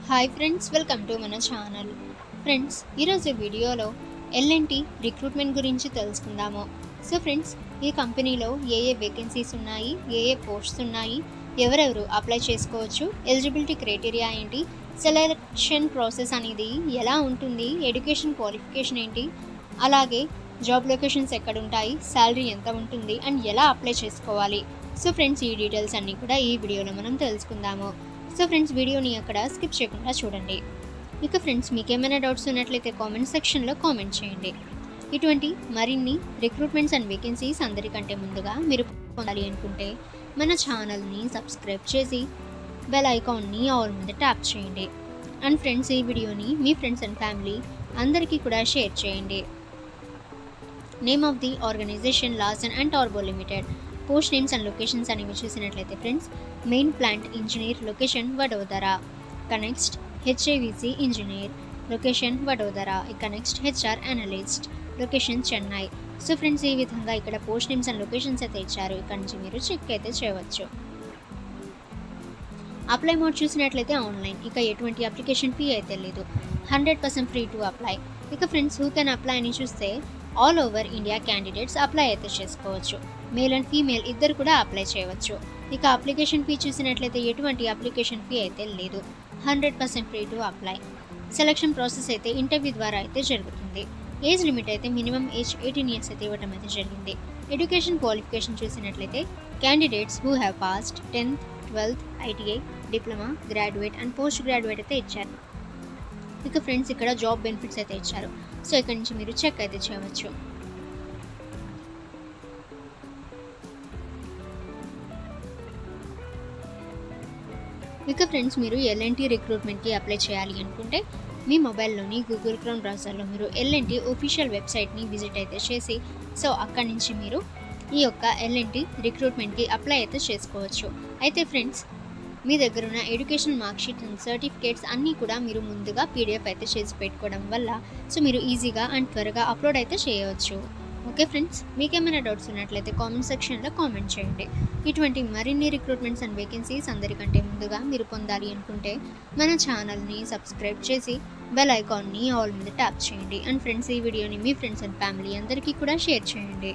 Hi friends, welcome to మన channel. Friends, ఈరోజు వీడియోలో ఎల్ఎన్టీ రిక్రూట్మెంట్ గురించి తెలుసుకుందాము. సో ఫ్రెండ్స్, ఈ కంపెనీలో ఏ వేకెన్సీస్ ఉన్నాయి, ఏ పోస్ట్స్ ఉన్నాయి, ఎవరెవరు అప్లై చేసుకోవచ్చు, ఎలిజిబిలిటీ క్రైటీరియా ఏంటి, సెలెక్షన్ ప్రాసెస్ అనేది ఎలా ఉంటుంది, ఎడ్యుకేషన్ క్వాలిఫికేషన్ ఏంటి, అలాగే జాబ్ లొకేషన్స్ ఎక్కడ ఉంటాయి, శాలరీ ఎంత ఉంటుంది అండ్ ఎలా అప్లై చేసుకోవాలి. సో ఫ్రెండ్స్, ఈ డీటెయిల్స్ అన్నీ కూడా ఈ వీడియోలో మనం తెలుసుకుందాము. సో ఫ్రెండ్స్, వీడియోని అక్కడ స్కిప్ చేయకుండా చూడండి. ఇక ఫ్రెండ్స్, మీకు ఏమైనా డౌట్స్ ఉన్నట్లయితే కామెంట్ సెక్షన్లో కామెంట్ చేయండి. ఇటువంటి మరిన్ని రిక్రూట్మెంట్స్ అండ్ వేకెన్సీస్ అందరికంటే ముందుగా మీరు పొందాలి అనుకుంటే మన ఛానల్ని సబ్స్క్రైబ్ చేసి బెల్ ఐకాన్ని ఆల్ మీద ట్యాప్ చేయండి. అండ్ ఫ్రెండ్స్, ఈ వీడియోని మీ ఫ్రెండ్స్ అండ్ ఫ్యామిలీ అందరికీ కూడా షేర్ చేయండి. Name of the organisation Larsen and Toubro limited. Post names and locations అనేవి చూసినట్లయితే friends, main plant engineer, location Vadodara. ఇక next HVAC engineer, location Vadodara. ఇక next HR analyst, location Chennai. So friends, ఈ విధంగా ఇక్కడ పోస్ట్ నేమ్స్ అండ్ లొకేషన్స్ అయితే ఇచ్చారు. ఇక్కడ నుంచి మీరు చెక్ అయితే చేయవచ్చు. అప్లై మోడ్ చూసినట్లయితే ఆన్లైన్. ఇక ఎటువంటి అప్లికేషన్ ఫీ అయితే లేదు, 100% ఫ్రీ టు అప్లై. ఇక ఫ్రెండ్స్, హూ కెన్ అప్లై అని చూస్తే all over India candidates apply అయితే చేసుకోవచ్చు. మేల్ అండ్ ఫీమేల్ ఇద్దరు కూడా అప్లై చేయవచ్చు. ఇక అప్లికేషన్ ఫీ చూసినట్లయితే ఎటువంటి అప్లికేషన్ ఫీ అయితే లేదు, 100% free to apply. Selection process అయితే ఇంటర్వ్యూ ద్వారా అయితే జరుగుతుంది. ఏజ్ లిమిట్ అయితే మినిమం ఏజ్ 18 ఇయర్స్ అయితే ఇవ్వడం అయితే జరిగింది. ఎడ్యుకేషన్ క్వాలిఫికేషన్ చూసినట్లయితే candidates who have passed 10th, 12th, ITI, diploma, graduate and post graduate అయితే ఇచ్చారు. ఇక ఫ్రెండ్స్, ఇక్కడ జాబ్ బెనిఫిట్స్ అయితే ఇచ్చారు. సో ఇక్కడ నుంచి మీరు చెక్ అయితే చేయవచ్చు. ఇక ఫ్రెండ్స్, మీరు ఎల్ఎన్టీ రిక్రూట్మెంట్కి అప్లై చేయాలి అనుకుంటే మీ మొబైల్లోని గూగుల్ క్రోమ్ బ్రౌజర్లో మీరు ఎల్ఎన్టీ ఒఫీషియల్ వెబ్సైట్ని విజిట్ అయితే చేసి సో అక్కడి నుంచి మీరు ఈ యొక్క ఎల్ఎన్టీ రిక్రూట్మెంట్కి అప్లై అయితే చేసుకోవచ్చు. అయితే ఫ్రెండ్స్, మీ దగ్గర ఉన్న ఎడ్యుకేషన్ మార్క్షీట్ అండ్ సర్టిఫికేట్స్ అన్నీ కూడా మీరు ముందుగా PDF అయితే చేసి పెట్టుకోవడం వల్ల సో మీరు ఈజీగా అండ్ త్వరగా అప్లోడ్ అయితే చేయవచ్చు. ఓకే ఫ్రెండ్స్, మీకేమైనా డౌట్స్ ఉన్నట్లయితే కామెంట్ సెక్షన్లో కామెంట్ చేయండి. ఇటువంటి మరిన్ని రిక్రూట్మెంట్స్ అండ్ వేకెన్సీస్ అందరికంటే ముందుగా మీరు పొందాలి అనుకుంటే మన ఛానల్ని సబ్స్క్రైబ్ చేసి బెల్ ఐకాన్ని ఆల్ మీద ట్యాప్ చేయండి. అండ్ ఫ్రెండ్స్, ఈ వీడియోని మీ ఫ్రెండ్స్ అండ్ ఫ్యామిలీ అందరికీ కూడా షేర్ చేయండి.